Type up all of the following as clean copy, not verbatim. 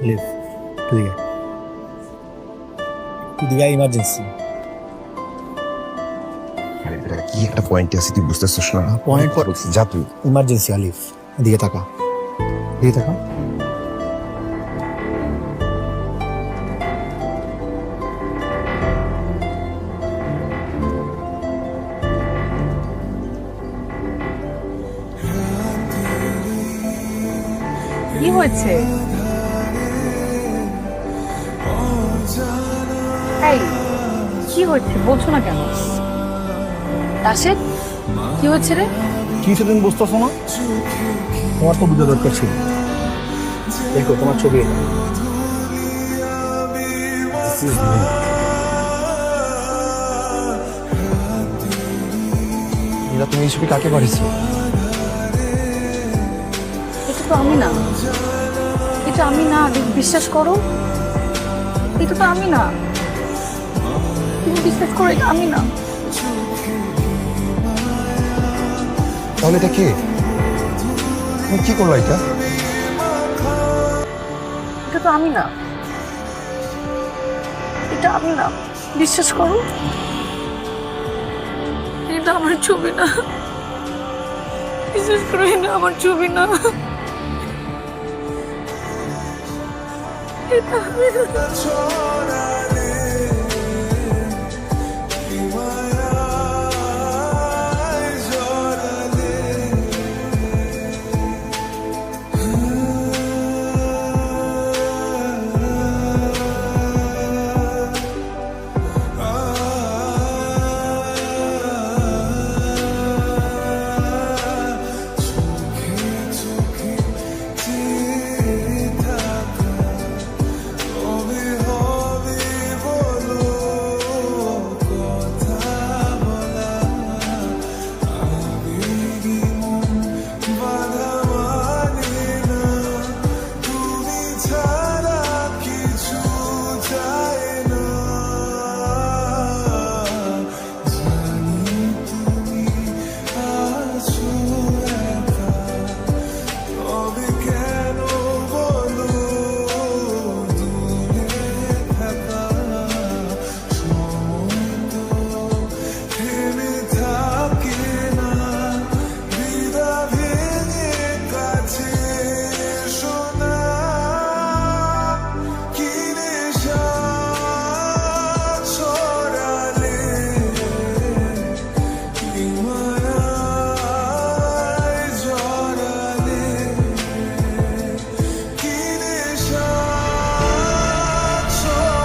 Leave তুই দিকে emergency আরে এটা কি একটা পয়েন্ট আছে তুই বুঝতেছিস না? পয়েন্ট বলছি যা তুই। ইমার্জেন্সি আলিফ এদিকে তাকা এদিকে তাকা কি হয়েছে? এই কি হয়েছে বলছো না কেন? রাশেদ কি হয়েছে রে? কিছু তুমি বুঝতেছো না? তোমার তো বুঝা দরকার ছিল। দেখো তোমার ছবি এটা। This is me. নীলা, তুমি এই ছবি কাকে পাঠিয়েছো? এটা তো আমি না, এটা আমি না, বিশ্বাস করো এটা তো আমি না, তুমি বিশ্বাস করো এটা আমি না। তাহলে এটা কে? তুমি কি করলো এটা? এটা তো আমি না, এটা আমি না, বিশ্বাস করো এটা আমার ছবি না, বিশ্বাস করো এটা আমার ছবি না, এটা আমি না।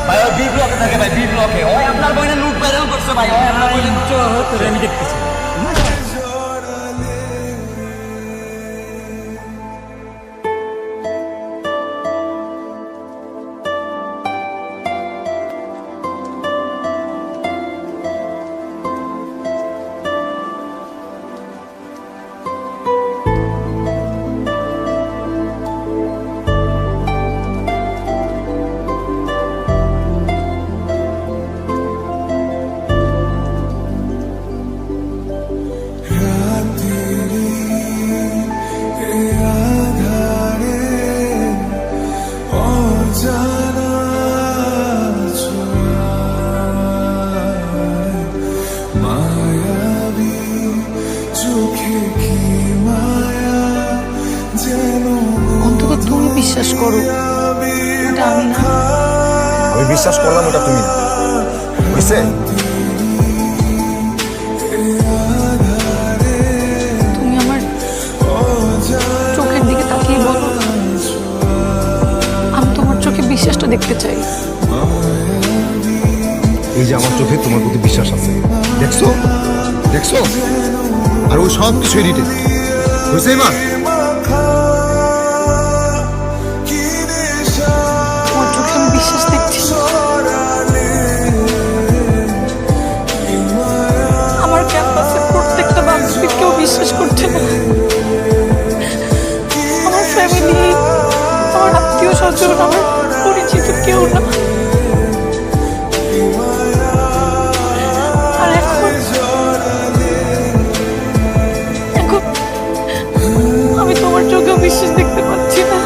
ভাই ওই বি ব্লকে থাকে ভাই, বি ব্লকে ওই আপনার বইনে লুট ভাইরাল করছে ভাই, ওই আপনার বইনে আমি দেখতেছি। অন্তত তুমি বিশ্বাস করো এটা আমি না। আমি বিশ্বাস করলাম ওটা তুমি না, বুঝছে? তুমি আমার চোখের দিকে তাকিয়ে বলো, আমি তোমার চোখে বিশ্বাসটা দেখতে চাই। এই যে আমার চোখে তোমার প্রতি বিশ্বাস আছে, দেখছো দেখছো? আর ওই সব কিছু এডিটেড হয়েছে এবার। তোমার চোখে আমি বিশ্বাস দেখছি। আমার ক্যাম্পাসে প্রত্যেকটা বান্ধবী কেউ বিশ্বাস করছে না, আমার ফ্যামিলি, আমার আত্মীয় স্বজন, আমার পরিচিত কেউ না। আর এখন আমি তোমার চোখেও বিশ্বাস দেখতে পাচ্ছি না।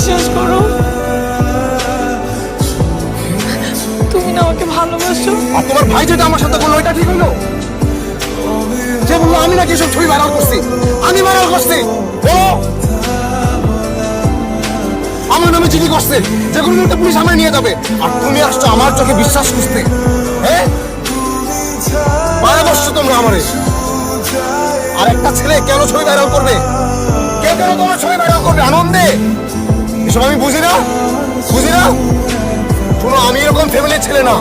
বিশ্বাস করো, তুমি না আমাকে ভালোবাসো। আর তোমার ভাই যেটা আমার সাথে বললো এটা ঠিক হলো? যে বললো আমি নাকি এসব ছবি ভাইরাল করছি, আমি ভাইরাল করছি, বলো। আমার নামে চিঠি করছে, যে কোনো মুহূর্তে পুলিশ আমায় নিয়ে যাবে। আর তুমি আসছো আমার চোখে বিশ্বাস করতে, হ্যাঁ? মারা বসছো তোমরা আমারে। আর একটা ছেলে কেন ছবি ভাইরাল করবে? কে কেন তোমার ছবি ভাইরাল করবে আনন্দে? এসব আমি বুঝি না, বুঝি না। শোনো, আমি এরকম ফ্যামিলির ছেলে না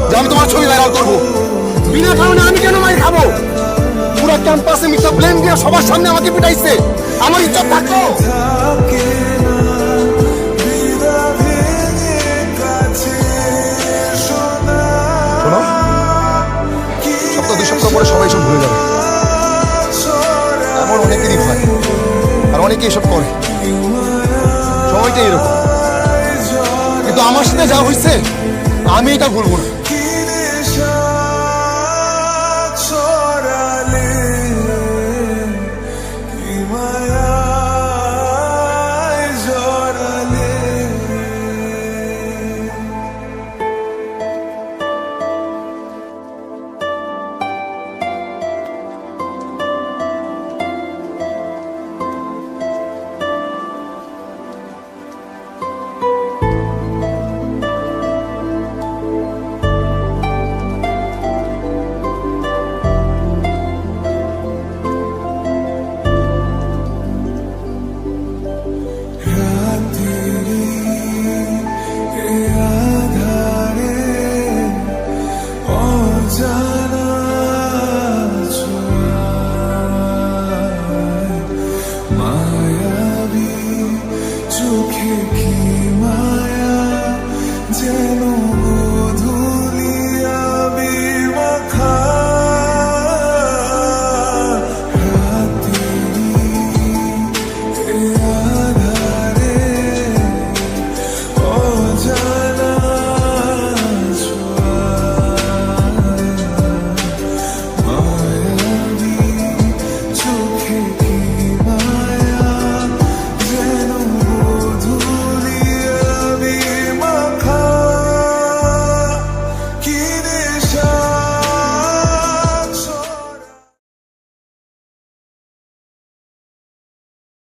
যে আমি তোমার ছবি ভাইরাল করবো। বিনা কারণে আমি কেন মাইর খাবো? পুরো ক্যাম্পাসে মিথ্যা ব্লেম দিয়ে সবার সামনে আমাকে পিটাইছে। আমার ইজ্জত থাকলো? শোনো, সপ্তাহ 2 সপ্তাহ পরে সবাই সব ভুলে যাবে। এমন অনেকেরই হয়, আর অনেকে এসব করে। সময়টা এরকম, কিন্তু আমার সাথে যা হয়েছে আমি এটা ভুলবো না।